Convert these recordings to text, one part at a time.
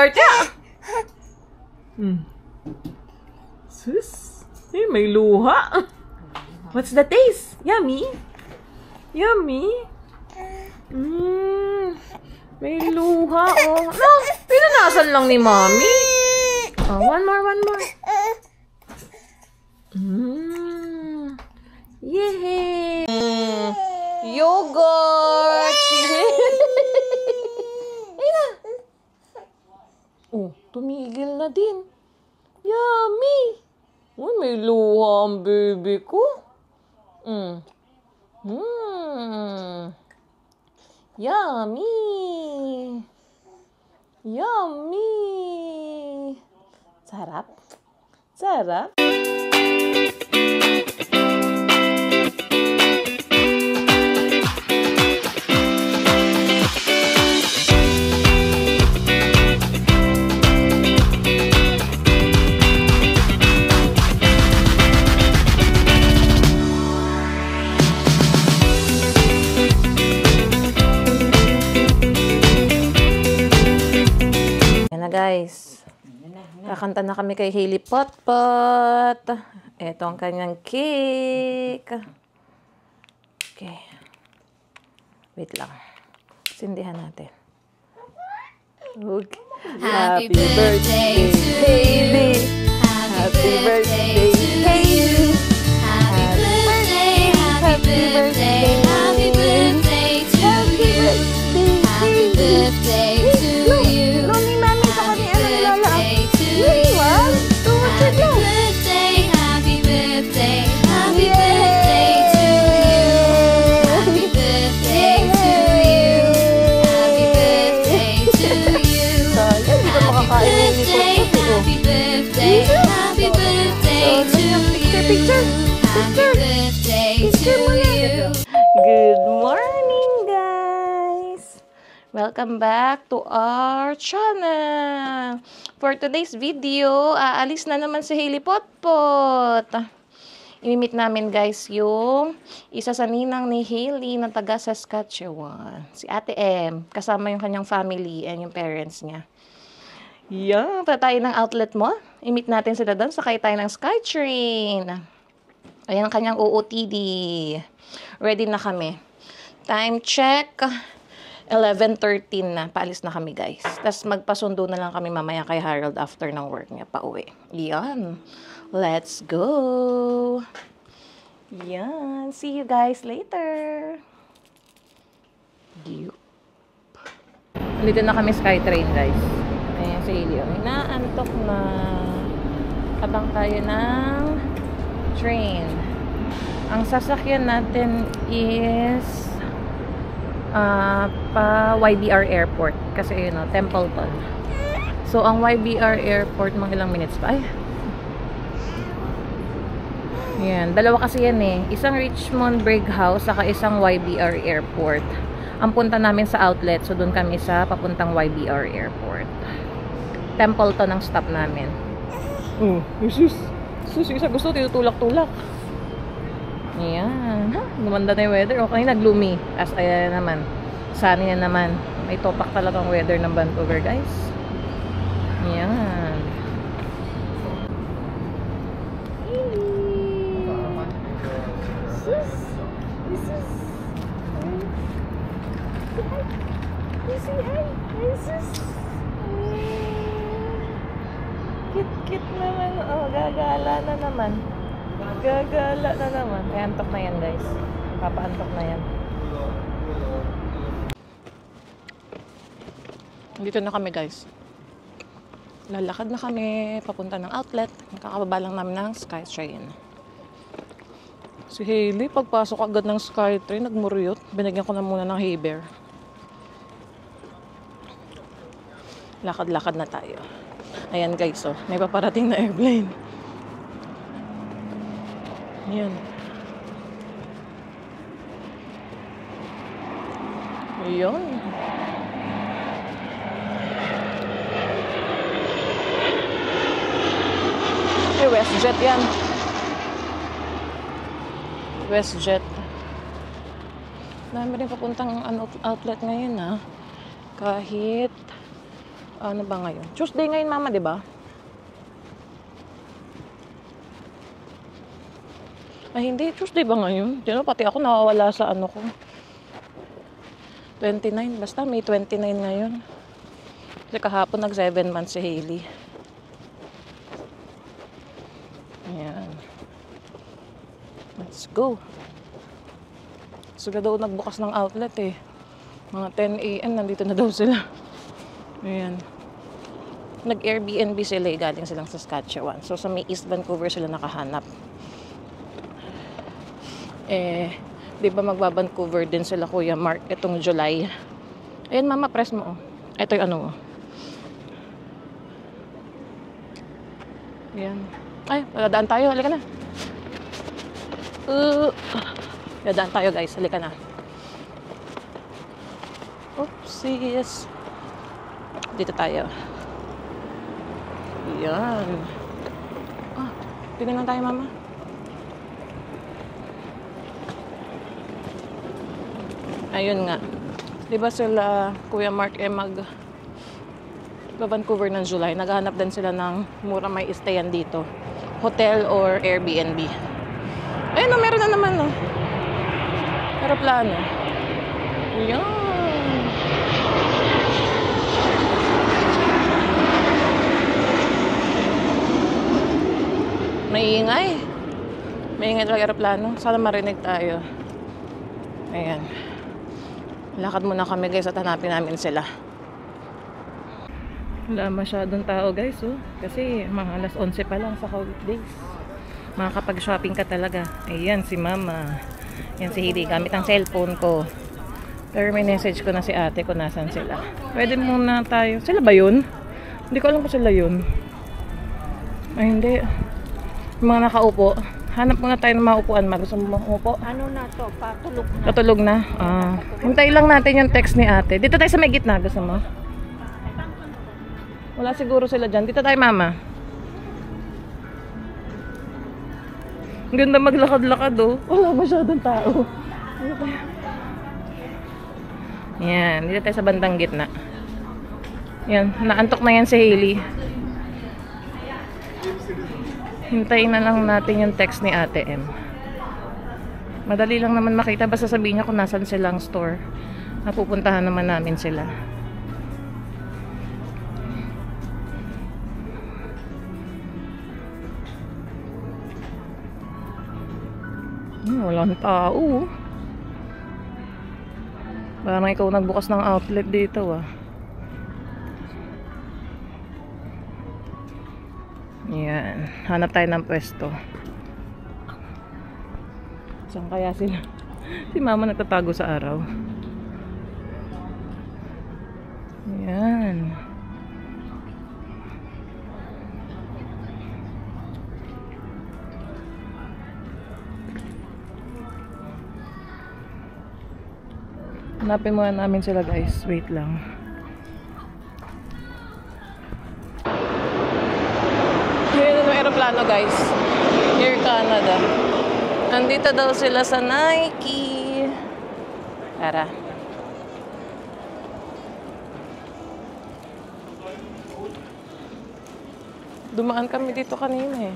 Archa! Sus. May luha. What's the taste? Yummy? Yummy? May luha, oh. No, pinanasan lang ni Mommy. Oh, one more. Yay! Yogurt! Ayun na. Oh, tumigil na din. Yummy! Uy, may luha ang baby ko. Yummy! Yummy! Sarap? Sarap? Guys, kakanta na kami kay Hailey Potpot. Ito ang kanyang cake. Okay. Wait lang. Sindihan natin. Okay. Happy birthday to Hailey. Happy birthday to Hailey. Happy birthday, happy birthday, happy birthday to you. Happy birthday to you. Good morning, guys! Welcome back to our channel. For today's video, aalis na naman si Hailey Potpot. Imimit namin, guys, yung isa sa ninang ni Hailey na taga Saskatchewan. Si Ate M, kasama yung kanyang family and yung parents niya. Yeah, punta tayo ng outlet mall. Imit natin sila doon. Sakay tayo ng SkyTrain. Ayan ang kanyang OOTD. Ready na kami. Time check. 11:13 na. Paalis na kami, guys. Tapos magpasundo na lang kami mamaya kay Harold after ng work niya. Pauwi. Yan. Let's go. Yan. See you guys later. Dito na kami SkyTrain, guys. Ayan si Hailey. Inaantok na. Abang tayo ng train. Ang sasakyan natin is pa YBR Airport. Kasi yun, Templeton. So, ang YBR Airport, mga ilang minutes pa. Ay. Yan. Dalawa kasi yan eh. Isang Richmond Brighouse, saka isang YBR Airport. Ang punta namin sa outlet. So, doon kami sa papuntang YBR Airport. Templeton ang stop namin. Oh, sus, isa gusto tinutulak-tulak. Ayan. Gumanda na yung weather. Okay, nag-gloomy. As ayan naman. Sunny na naman. May topak talagang weather ng Vancouver, guys. Ayan. Kit naman. Oh, gagala na naman. Gagala na naman. Ay, antok na yan, guys. Papaantok na yan. Dito na kami, guys. Lalakad na kami. Papunta ng outlet. Nakakababa lang namin ng SkyTrain. Si Hailey, pagpasok agad ng SkyTrain, nagmuryot. Binigyan ko na muna ng hay bear. Lakad-lakad na tayo. Ayan, guys, oh. May paparating na airplane. Ayan. Ayan. Ay, WestJet yan. WestJet. Dami rin papuntang outlet ngayon, ha. Kahit Ano ba ngayon? Tuesday ngayon, mama, di ba? Ay, hindi. Tuesday ba ngayon? Di ba, pati ako nawawala sa ano ko. 29. Basta may 29 ngayon. Kasi kahapon nag 7 months si Hailey. Ayan. Let's go. Sila daw nagbukas ng outlet eh. Mga 10 a.m. nandito na daw sila. Ayan. Nag-Airbnb sila eh. Galing silang Saskatchewan. So sa may East Vancouver sila nakahanap. Eh, di ba magba-Vancouver din sila Kuya Mark itong July. Ayan mama, press mo oh. Ito yung ano mo. Ayan. Ay, dadaan tayo. Halika na. Dadaan tayo guys. Halika na. Oopsies. Dito tayo. Ayan. Dito na tayo mama. Ayun nga. Diba sila Kuya Mark Vancouver ng July. Naghahanap din sila ng mura may stayan dito. Hotel or Airbnb. Ayun o, meron na naman o. Aeroplano. Ayan. Maingay. Maingay talaga aeroplano. Sana marinig tayo. Ayan. Lakad muna kami guys at hanapin namin sila. Wala masyadong tao guys oh. Kasi mga alas 11 pa lang sa weekdays. Makakapag-shopping ka talaga. Ayan si mama. Ayan si Hailey. Gamit ang cellphone ko. Pero may message ko na si ate kung nasan sila. Pwede muna tayo. Sila ba yun? Hindi ko alam kung sila yun. Ay hindi. Yung mga nakaupo. Hanap muna tayo ng maupuan. Gusto mo umupo? Ano na to? Patulog na. Patulog na? Hintay lang natin yung text ni ate. Dito tayo sa may gitna. Gusto mo? Wala siguro sila dyan. Dito tayo mama. Ang ganda maglakad-lakad oh. Wala masyadong tao. Yan. Dito tayo sa bandang gitna. Yan. Naantok na yan si Hailey. Hintayin na lang natin yung text ni Ate M. Madali lang naman makita. Basta sabihin niya kung nasan silang store. Napupuntahan naman namin sila. Walang tao. Parang ikaw nagbukas ng outlet dito ah. Yan. Hanap tayo ng pwesto. Saan kaya sila? Si mama nagtatago sa araw. Yan. Hanapin muna namin sila guys. Wait lang. Yun yung aeroplano guys. Air Canada. Nandito daw sila sa Nike. Tara. Dumaan kami dito kanina eh.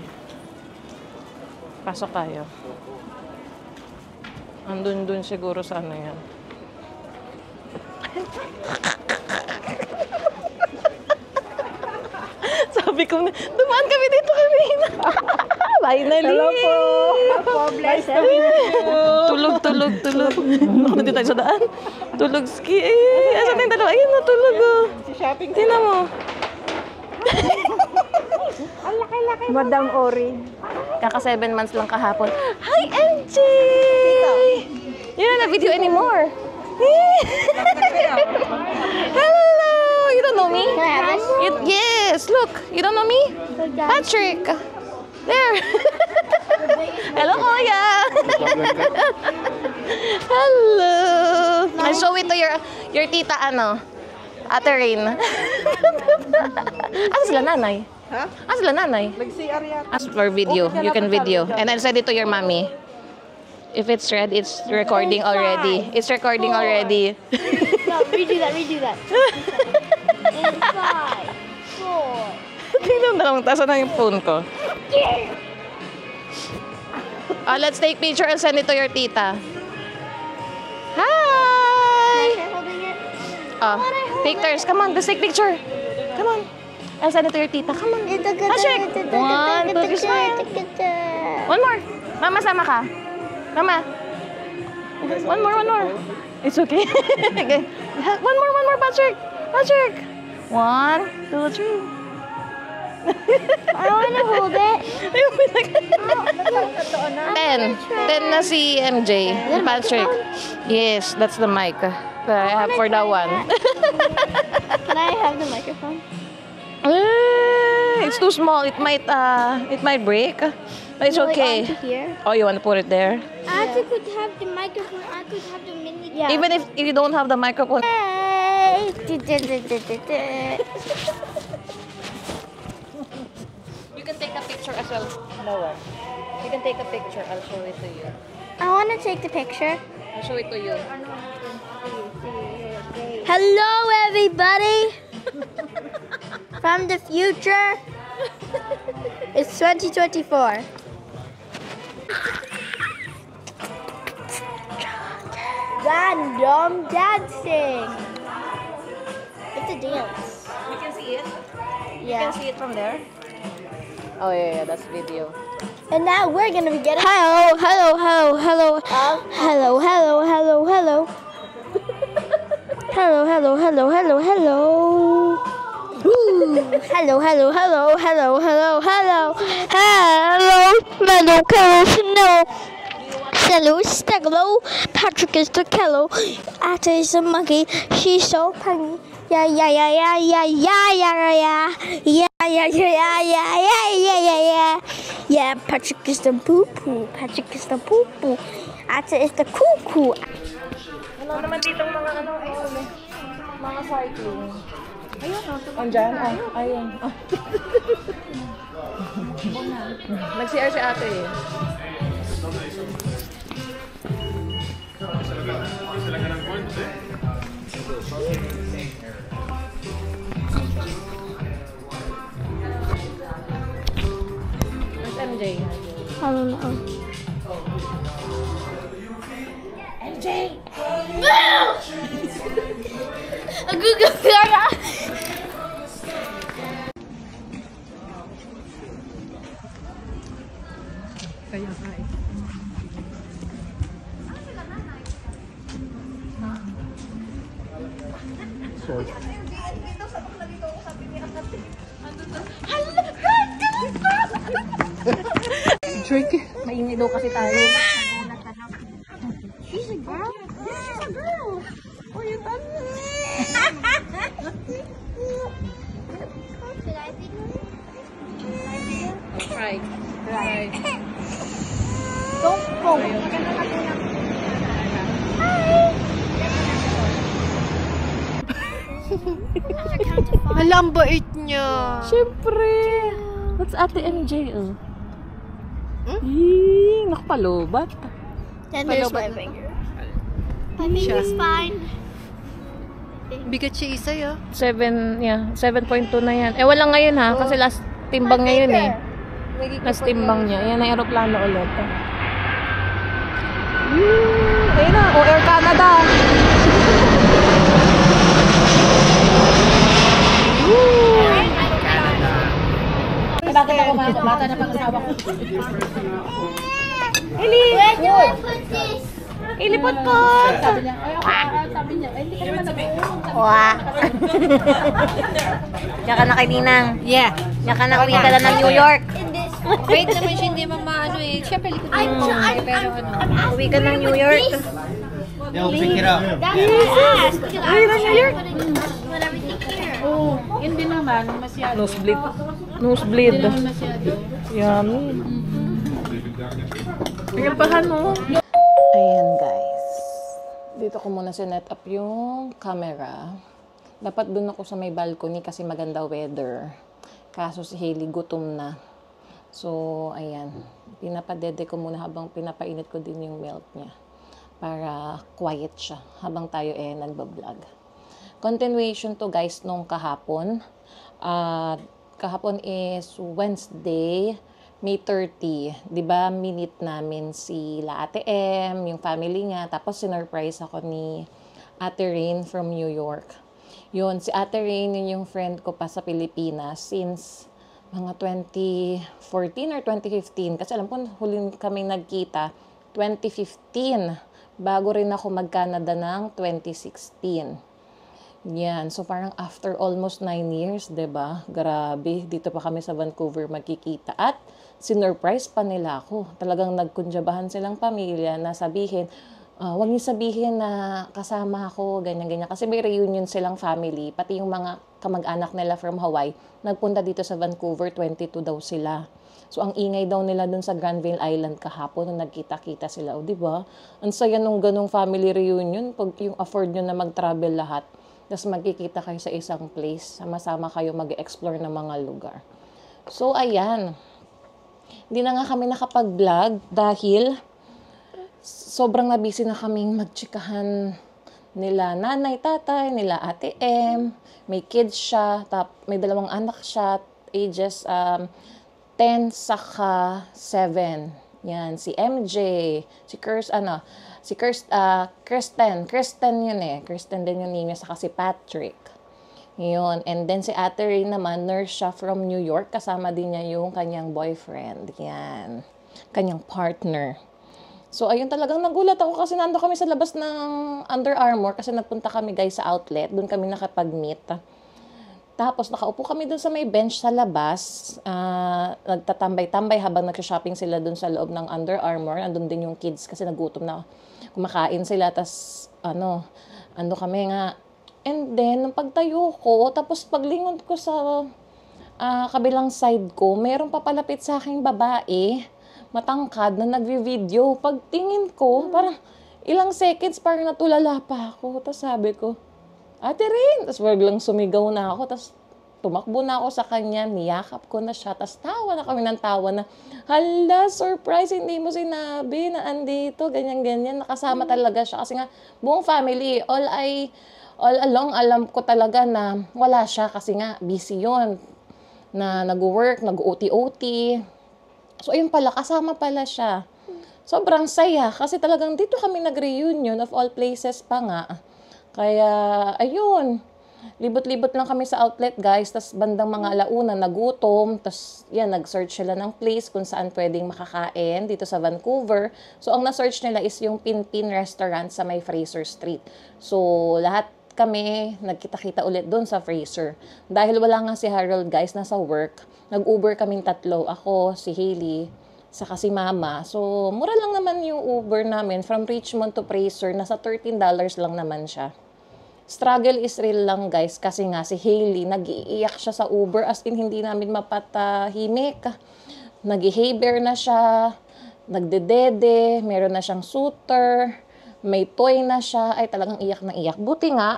Pasok tayo. Andun siguro sa ano yan. Sabi ko, dumaan kami dito kanina. Finally! Hello po! Po, bless Tulog. Naku, nandito tayo sa daan. Tulog ski. Asan na yung dalawa? Ayun, natulog oh. Si shopping. Tingnan mo. Ang laki-laki. Madam Ori. Kaka 7 months lang kahapon. Hi, MJ! You're not a video anymore. Hello! You don't know me? Yes, look. You don't know me? Patrick. There. Hello, Kuya. Hello. I'll show it to your tita, Ate Rain. Asa sila nanay? Ha? Asa sila nanay? Nag-CR yata. As for video, you can video. And I'll send it to your mommy. If it's red, it's recording already. It's recording already. No, redo that. Inside. Tasa na yung phone ko. Let's take picture and send it to your tita. Hi! Take turns. Come on, let's take picture. Come on. I'll send it to your tita. Come on. Handshake. 1, 2, 3, smile. One more. Mama, sama ka. Mama. One more. It's okay. Okay. One more, Patrick. Patrick. 1, 2, 3. I want to hold it. 10 na si MJ. Patrick. Yes, that's the mic that I have for that one. Can I have the microphone? It's too small. It might break. But it's okay. Here. Oh, you want to put it there? I could have the microphone. I could have the mini. Yeah. Even if you don't have the microphone. Hey. You can take a picture as well. No one. You can take a picture. I'll show it to you. I want to take the picture. I'll show it to you. Hello, everybody. From the future. It's 2024. Random dancing. It's a dance. You can see it? You Yeah. can see it from there? Oh, yeah, that's video. And now we're gonna be getting hello. Hello. Hello. Hello, Patrick is the kello. Atta is a monkey. She's so punny. Yeah. Yeah, Patrick is the poo-poo. Atta is the cuckoo. Ano naman ditong mga mga cycling. Ayun, andyan. Ayun. Nag-CR si ate eh. Where's MJ? I don't know. MJ! Kaya nga eh. Drink. Mainit daw kasi tayo. She's a girl. She's a girl. Oh, you done Should I be doing it? Try. Don't go. Alam bait niya. Siyempre. What's Ate MJ, oh? Nakapalobat. Then there's my finger. My finger's fine. Bigat siya isa ya. 7 na yan. Wala ngayon ha, kasi last timbang ngayon eh. Last timbang niya. Yan ang aeroplano ulit. Ayun na, Air Canada. Bakit ako mga bata na pang-asawa ko? Where do I put this? Ilipot-pot! Sabi niya, hindi ka naman Wah! Tsaka na kay Ninang. Yeah. Tsaka na uwi ka na ng New York. In this. Wait naman siya, hindi maano eh. Siyempre, likod mo. Pero ano. Uwi ka ng New York. They'll pick it up. That's what I asked. Because I was trying to put everything here. Oo. Yun din naman, masyado. Nosebleed. Nosebleed. Hindi naman masyado. Yummy. Pinapahan mo. Ayan guys. Dito ko muna sinet up yung camera. Dapat dun ako sa may balcony kasi maganda weather. Kaso si Hailey gutom na. So, ayan. Pinapadede ko muna habang pinapainit ko din yung milk niya. Para quiet siya habang tayo nagbablog. Continuation to guys nung kahapon. kahapon is Wednesday, May 30. Diba, minute namin si Ate M, yung family niya. Tapos sinurprise ako ni Ate Rain from New York. Yun, si Ate Rain, yun yung friend ko pa sa Pilipinas since mga 2014 or 2015. Kasi alam ko, huling kami nagkita, 2015. Bago rin ako mag-Canada ng 2016. Yan. So, parang after almost 9 years, diba? Grabe. Dito pa kami sa Vancouver magkikita. At sinurprise pa nila ako. Talagang nagkunjabahan silang pamilya na sabihin, huwag niyo sabihin na kasama ako, ganyan-ganyan. Kasi may reunion silang family. Pati yung mga kamag-anak nila from Hawaii, nagpunta dito sa Vancouver, 22 daw sila. So, ang ingay daw nila dun sa Granville Island kahapon nung nagkita-kita sila. O, diba? Ang saya nung ganung family reunion pag yung afford nyo na mag-travel lahat. Tapos magkikita kayo sa isang place. Sama-sama kayo mag-explore ng mga lugar. So, ayan. Hindi na nga kami nakapag-vlog dahil sobrang na-busy na kaming magtsikahan nila nanay, tatay, nila Ate M. May kids siya. May 2 anak siya. Ages 10 saka 7. Yan, si MJ, si Kristen yun eh. Kristen din yung name niya, saka si Patrick. Yun, and then si Ate Ray naman, nurse siya from New York. Kasama din niya yung kanyang boyfriend. Yan, kanyang partner. So, ayun, talagang nagulat ako kasi nando kami sa labas ng Under Armour kasi nagpunta kami guys sa outlet. Doon kami nakapag-meet. Tapos, nakaupo kami dun sa may bench sa labas. Nagtatambay-tambay habang nag-shopping sila dun sa loob ng Under Armour. Andun din yung kids kasi nagutom na kumakain sila. Tapos, ando kami nga. And then, nung pagtayo ko, tapos paglingon ko sa kabilang side ko, meron papalapit sa aking babae, matangkad, na nagvi-video. Pagtingin ko, parang ilang seconds, parang natulala pa ako. Tapos sabi ko, Ate Rain! Tapos biglang sumigaw na ako. Tapos tumakbo na ako sa kanya. Niyakap ko na siya. Tapos tawa na kami ng tawa na, hala, surprise, hindi mo sinabi na andito. Ganyan-ganyan. Nakasama talaga siya. Kasi nga, buong family, all along, alam ko talaga na wala siya. Kasi nga, busy yun. Na nag-work, nag-OT-OT. So, ayun pala, kasama pala siya. Sobrang saya. Kasi talagang dito kami nag-reunion of all places pa nga. Kaya, ayun, libot-libot lang kami sa outlet, guys. Tapos, bandang mga alauna, nagutom. Tapos, yan, nag-search sila ng place kung saan pwedeng makakain dito sa Vancouver. So, ang na-search nila is yung Pinpin Restaurant sa may Fraser Street. So, lahat kami nagkita-kita ulit doon sa Fraser. Dahil wala nga si Harold, guys, nasa work. Nag-Uber kaming 3. Ako, si Hailey, saka si Mama. So, mura lang naman yung Uber namin. From Richmond to Fraser, nasa $13 lang naman siya. Struggle is real lang, guys. Kasi nga, si Hailey, nag-iiyak siya sa Uber. As in, hindi namin mapatahimik. Nag-behavior na siya. Nagdedede. Meron na siyang suitor. May toy na siya. Ay, talagang iyak na iyak. Buti nga,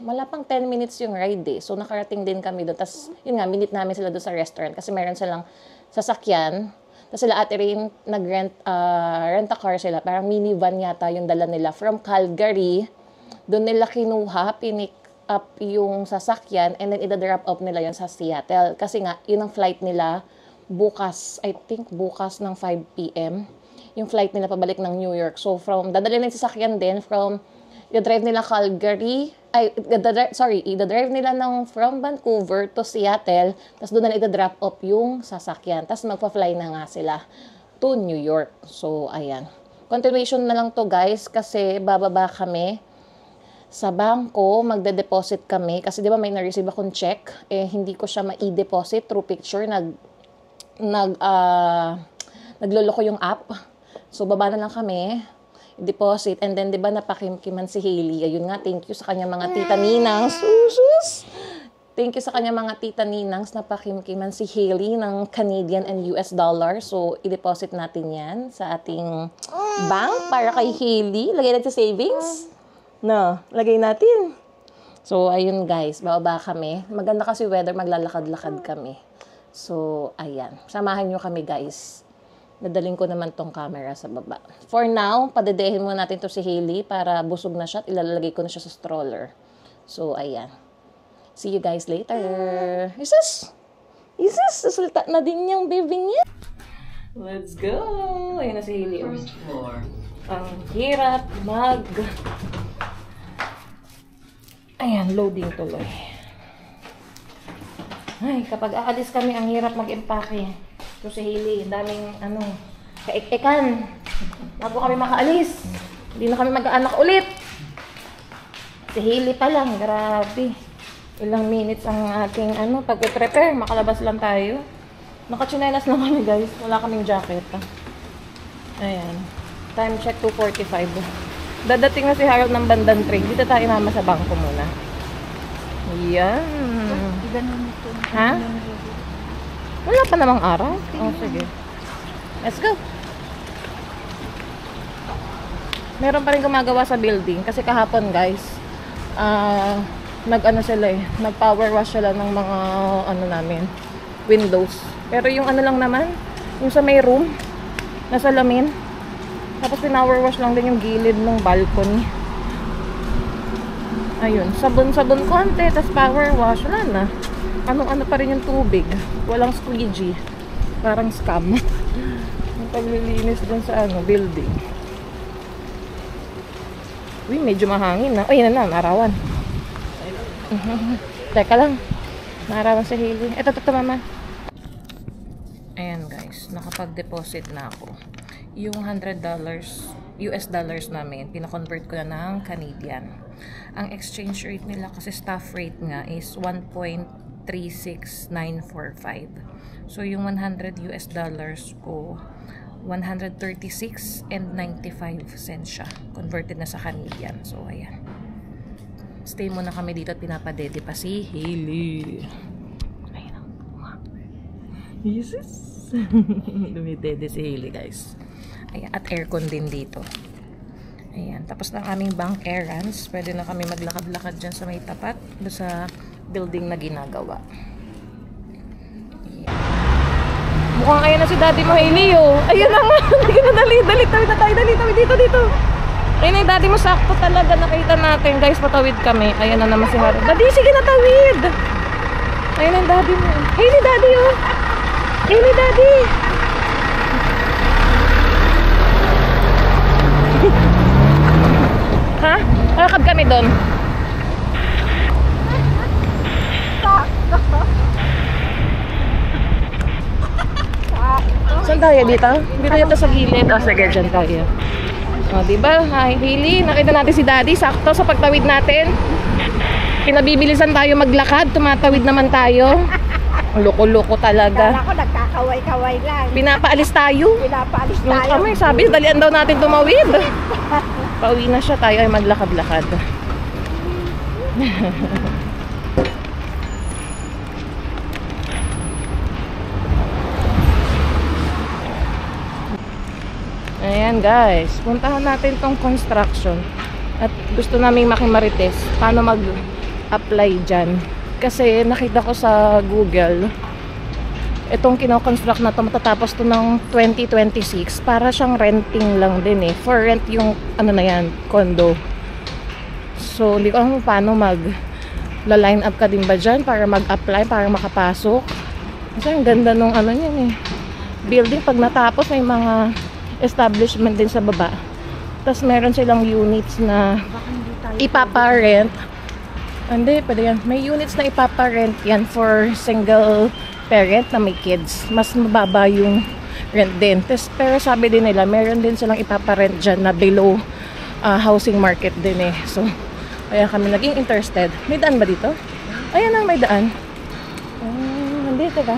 wala pang 10 minutes yung ride eh. So, nakarating din kami doon. Tapos, yun nga, minute namin sila doon sa restaurant. Kasi meron silang sasakyan. Tapos sila Ate Rain, rent a car sila. Parang minivan yata yung dala nila from Calgary. Doon nila kinuha, pinick up yung sasakyan, and then ida-drop off nila yun sa Seattle. Kasi nga, yun ang flight nila bukas, I think bukas ng 5 p.m. Yung flight nila pabalik ng New York. So, dadalhin yung sasakyan din from, i-drive nila Calgary, i-drive nila from Vancouver to Seattle, tapos doon na i-drop off yung sasakyan. Tapos magpa-fly na nga sila to New York. So, ayan. Continuation na lang to, guys, kasi bababa kami sa bangko, magde-deposit kami. Kasi di ba may na-receive akong check, hindi ko siya ma-i-deposit through picture. Nagloloko yung app. So, baba na lang kami, deposit, and then, di ba, napakimkiman si Hailey. Ayun nga, thank you sa kanyang mga tita ninangs. Thank you sa kanyang mga tita ninangs, napakimkiman si Hailey ng Canadian and US dollar. So, i-deposit natin yan sa ating bank para kay Hailey. Lagay natin sa savings. No, lagay natin. So, ayun guys, bababa kami. Maganda kasi weather, maglalakad-lakad kami. So, ayan. Samahan nyo kami guys. Dadaling ko naman tong camera sa baba. For now, padedehin muna natin to si Hailey para busog na siya at ilalagay ko na siya sa stroller. So, ayan. See you guys later. Jesus! Isus, sasalita na din yung baby niya. Let's go! Ayun na si Hailey. First floor. Ang hirap Ayan, loading tuloy. Ay, kapag aalis kami, ang hirap mag-empake. Ito si Hailey, daming kaik-ikan. Bago kami makaalis. Hindi na kami mag-aanak ulit. Si Hailey pa lang, grabe. Ilang minutes ang ating pag-prepare. Makalabas lang tayo. Nakachinelas na kami, guys. Wala kaming jacket. Ayan. Time check 2:45. Dadating na si Harold ng bandang 3. Dito tayo mama sa bangko muna. Ayan. Ha? Wala pa namang araw. Oh, sige. Let's go. Meron pa rin gumagawa sa building. Kasi kahapon, guys, nag-power wash sila ng mga namin, windows. Pero yung lang naman, yung sa may room, nasa lamin. Tapos pinower wash lang din yung gilid ng balcony. Ayun, sabon-sabon konti, tapos power wash, wala na. Ano pa rin yung tubig. Walang squeegee. Parang scam. Yung paglilinis dun sa building. Uy, medyo mahangin na. Uy, yan na, narawan. Teka lang. Narawan si Hailey. Ito, mama. Ayan, guys. Nakapag-deposit na ako. Yung $100 US dollars namin, pinakonvert ko na ng Canadian. Ang exchange rate nila kasi staff rate nga is 1.36945. So, yung 100 US dollars ko, 136.95 cents siya. Converted na sa Canadian. So, ayan. Stay muna kami dito at pinapadede pa si Hailey. Ayan. Jesus! Dumidede si Hailey, guys. Ayan. At aircon din dito. Ayan. Tapos ng aming bank errands, pwede na kami maglakad-lakad dyan sa may tapat sa building na ginagawa. Ayan. Mukhang ayan na si daddy mo, Hailey, oh. Ayun na nga. Dali. Tawid na tayo. Dali. Dito. Ayun na yung daddy mo. Sakto talaga. Nakita natin. Guys, patawid kami. Ayan na naman si Harold. Daddy, sige na, tawid. Ayun na yung daddy mo. Hailey, daddy, oh. Hailey, daddy. Ha? Lakad kami doon. Saan tayo dito? Dito yata sa gilid. O, sige, dyan tayo. O, diba? Hi, Hailey. Nakita natin si daddy. Sakto sa pagtawid natin. Pinabibilisan tayo maglakad. Tumatawid naman tayo. Loko-loko talaga. Ako nagkakaway-kaway lang. Pinapaalis tayo. Yung kami, sabi, dalian daw natin tumawid. Pauwi na siya, tayo ay maglakad-lakad. Ayan, guys. Puntahan natin tong construction. At gusto naming makimarites paano mag-apply dyan. Kasi nakita ko sa Google, itong kino-construct na to, matatapos to ng 2026. Para siyang renting lang din eh. For rent yung na yan, condo. So, hindi ko alam paano mag-line up ka din ba dyan para mag-apply, para makapasok. Kasi ang ganda nung niyan eh. Building, pag natapos, may mga establishment din sa baba. Tapos meron silang units na ipaparent. Hindi, pwede yan. May units na ipaparent yan for single parent na may kids. Mas mababa yung rent din. Pero sabi din nila, meron din silang ipaparent dyan na below housing market din eh. So, kaya kami naging interested. May daan ba dito? Ayan ang may daan. Hindi, teka.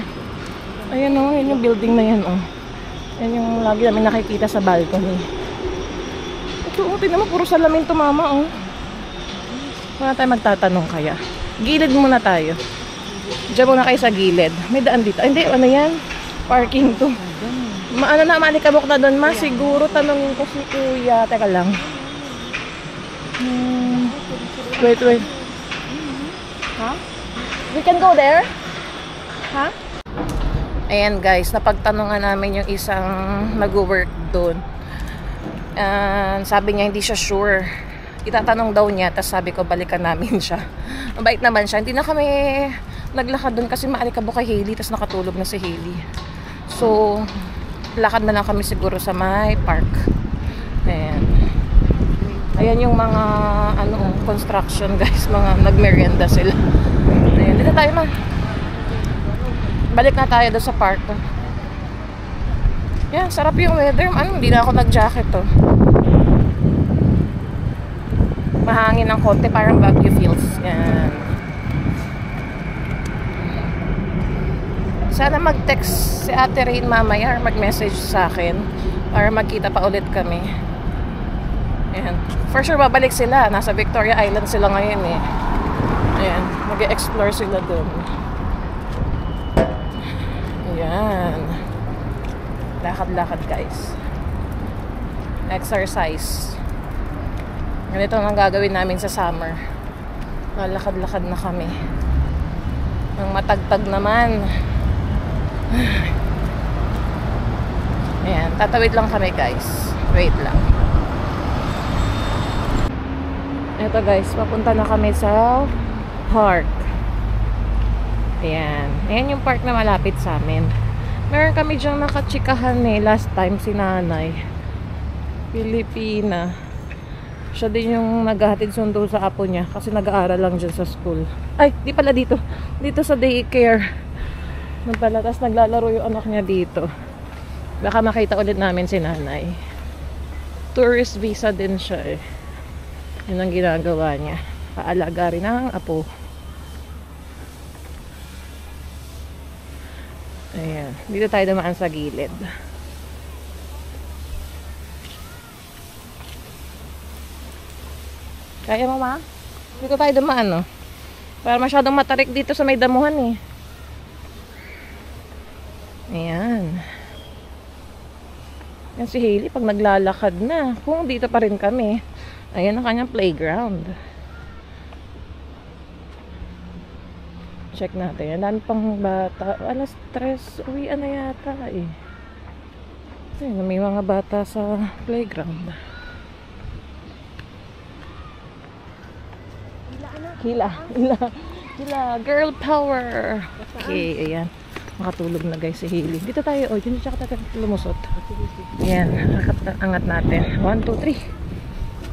Ayan o, yun yung building na yan o. Yan yung lagi namin nakikita sa balcony. Ito o, tignan mo, puro salamin to mama o. Wala tayo magtatanong kaya. Gilid muna tayo. Diyan muna kayo sa gilid. May daan dito. Ay, hindi, ano yan? Parking to. Malikabok na doon, ma. Siguro tanongin ko si kuya. Teka lang. Wait. Ha? We can go there? Ha? Ayan guys, napagtanungan namin yung isang nag-work doon. Sabi niya hindi siya sure. Itatanong daw niya, tapos sabi ko balikan namin siya. Mabait naman siya. Hindi na kami naglakad doon kasi maalikabok kay Hailey, tapos nakatulog na si Hailey. So, lakad na lang kami siguro sa may park. Ayan. Ayan yung mga construction guys, mga nagmerienda sila. Ayan, dito tayo ma. Balik na tayo doon sa park. Yan, sarap yung weather. Hindi na ako nag-jacket to. Mahangin ng konti, parang Baguio feels. Yan. Sana mag-text si Ate Rain mamaya or mag-message sa akin para magkita pa ulit kami. Yan. For sure babalik sila. Nasa Victoria Island sila ngayon eh. Ayan, mag-explore sila doon. Ayan. Lakad-lakad guys. Exercise. Ganito ang gagawin namin sa summer. Lakad-lakad na kami. Ang matagtag naman. Ayan, tatawid lang kami guys. Wait lang. Ito guys, papunta na kami sa park. Ayan. Ayan yung park na malapit sa amin. Meron kami dyang nakachikahan last time si nanay. Pilipina. Siya din yung naghahatid sundo sa apo niya kasi nag-aaral lang dyan sa school. Ay, di pala dito. Dito sa daycare. Tapos naglalaro yung anak niya dito. Baka makita ulit namin si nanay. Tourist visa din siya eh. Yun ang ginagawa niya. Paalaga rin ang apo. Ayan. Dito tayo dumaan sa gilid. Kaya mo ma? Dito tayo dumaan no? Para masyadong matarik dito sa may damuhan eh. Ayan. Yan si Hailey pag naglalakad na. Kung dito pa rin kami. Ayan ang kanyang playground. Check natin. Ang dami pang bata. Alas 3. Uwian na yata eh. Ayan, may mga bata sa playground. Hila. Girl power. Okay, ayan. Makatulog na guys si Hailey. Dito tayo. Oh, dito siya tayo lumusot. Ayan. Angat natin. 1, 2,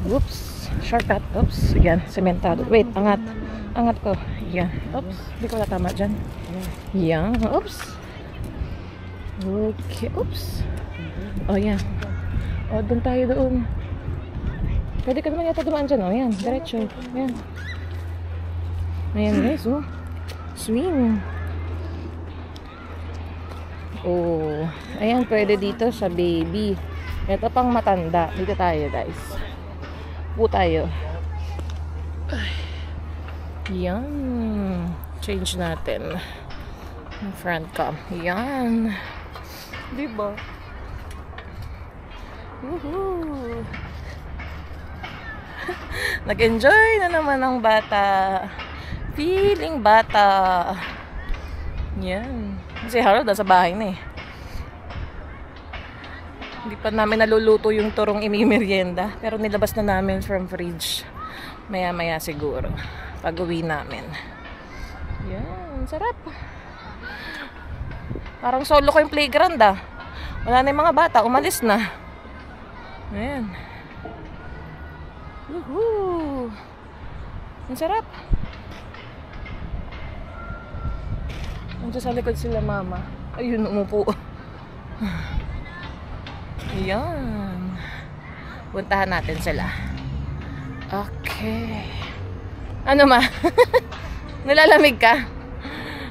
3. Oops. Shortcut. Oops. Ayan. Sementado. Wait. Angat. Angat ko. Ayan. Oops. Hindi ko tama dyan. Ayan. Oops. Okay. Oops. Oh, ayan. Oh, doon tayo doon. Pwede ka naman yata dumaan dyan. Oh, ayan. Diretso. Ayan. Ayan guys. Oh. Swing. Oh, ayan, pwede dito sa baby. Ito pang matanda. Dito tayo, guys. Po tayo. Yan. Change natin. Yung front cam. Yan. Diba? Woohoo! Nag-enjoy na naman ang bata. Feeling bata. Yan. Si Harold nasa bahay na eh. Hindi pa namin naluluto yung turong imimerienda. Pero nilabas na namin from fridge. Maya-maya siguro. Pag uwi namin. Yan. Sarap. Parang solo ko yung playground ah. Wala na yung mga bata. Umalis na. Ayan. Woohoo! Ang sarap. Nandiyan sa likod sila mama. Ayun, umupo. Ayan. Puntahan natin sila. Okay. Ano ma? Nilalamig ka?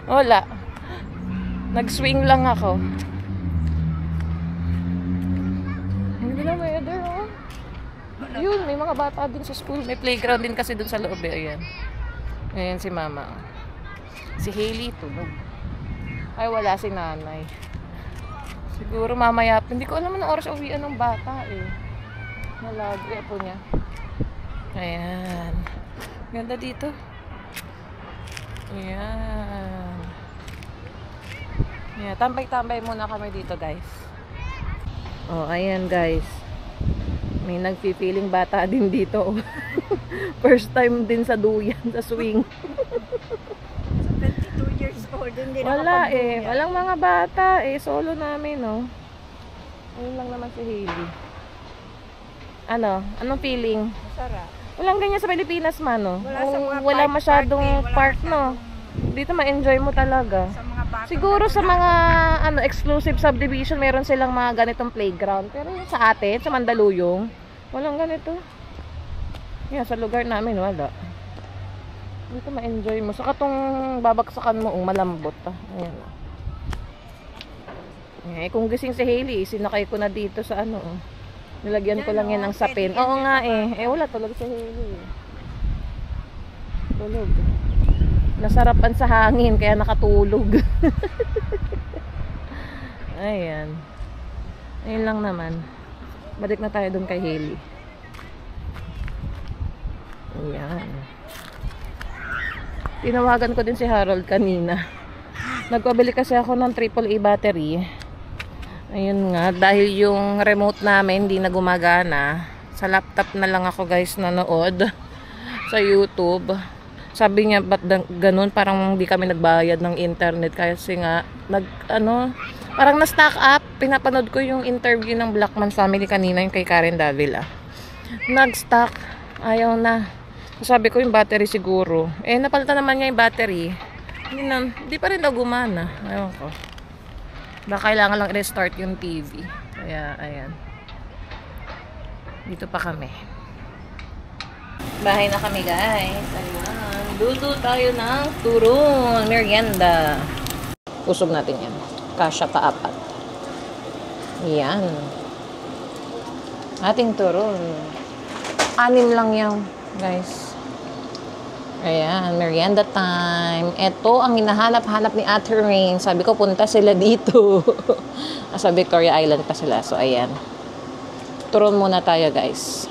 Wala. Nag-swing lang ako. Hindi na weather, oh. Yun, may mga bata din sa school. May playground din kasi dun sa loob. Ayan. Ayan si mama. Si Hailey, tulog. Ay, wala si nanay. Siguro mamaya. Hindi ko alam na oras uwian ng bata eh. Nalagi po niya. Ayan. Ganda dito. Ayan. Ayan. Tambay-tambay muna kami dito guys. Oh, ayan guys. May nagpipiling bata din dito. First time din sa duyan, sa swing. 22 years hindi Wala eh. Walang mga bata eh. Solo namin, no? Ayun lang naman si Hailey. Ano? Anong feeling? Masarap. Walang ganyan sa Pilipinas man, no? Wala sa mga Wala park, masyadong wala park, no? Dito ma-enjoy mo talaga. Sa mga bata. Siguro sa mga exclusive subdivision, meron silang mga ganitong playground. Pero yung sa atin, sa Mandaluyong, walang ganito. Yan, sa lugar namin, wala. Dito ma-enjoy mo. Saka tong babaksakan mo, malambot. Ayan. Eh, kung gising si Hailey, sinakay ko na dito sa ano. Nilagyan ko lang yan ng sapin. Oo nga eh. Wala, tulog si Hailey. Tulog. Nasarapan sa hangin, kaya nakatulog. Ayan. Ayun lang naman. Balik na tayo dun kay Hailey. Ayan. Tinawagan ko din si Harold kanina. Nagpabili kasi ako ng AAA battery. Ayun nga, dahil yung remote namin hindi na gumagana, sa laptop na lang ako guys nanood sa YouTube. Sabi niya, ba't ganun? Parang hindi kami nagbayad ng internet kasi nga, parang na-stack up. Pinapanood ko yung interview ng Blackman Family kanina, yung kay Karen Davila. Nag-stack. Ayaw na. Sabi ko yung battery siguro. Napalitan naman niya yung battery. Hindi pa rin daw gumana. Ayaw ko. Baka kailangan lang restart yung TV. Kaya, ayan. Dito pa kami. Bahay na kami, guys. Ayan. Luto tayo ng turon. Merienda. Usog natin yan. Kasya pa 4. Ayan. Ating turon. 6 lang yan, guys. Ayan, merienda time. Ito ang hinahanap-hanap ni Ate Rain. Sabi ko, punta sila dito. Sa Victoria Island pa sila. So, ayan. Turon muna tayo, guys.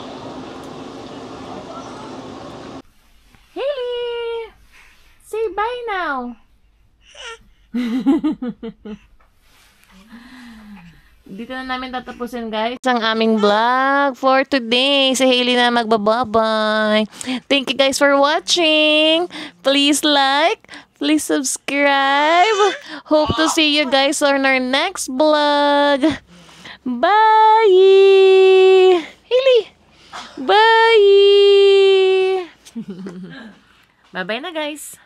Hailey! Say bye now! Dito na namin tatapusin, guys, ang aming vlog for today. Si Hailey na magbababay. Thank you guys for watching. Please like, please subscribe. Hope to see you guys on our next vlog. Bye! Hailey! Bye! Bye-bye na, guys.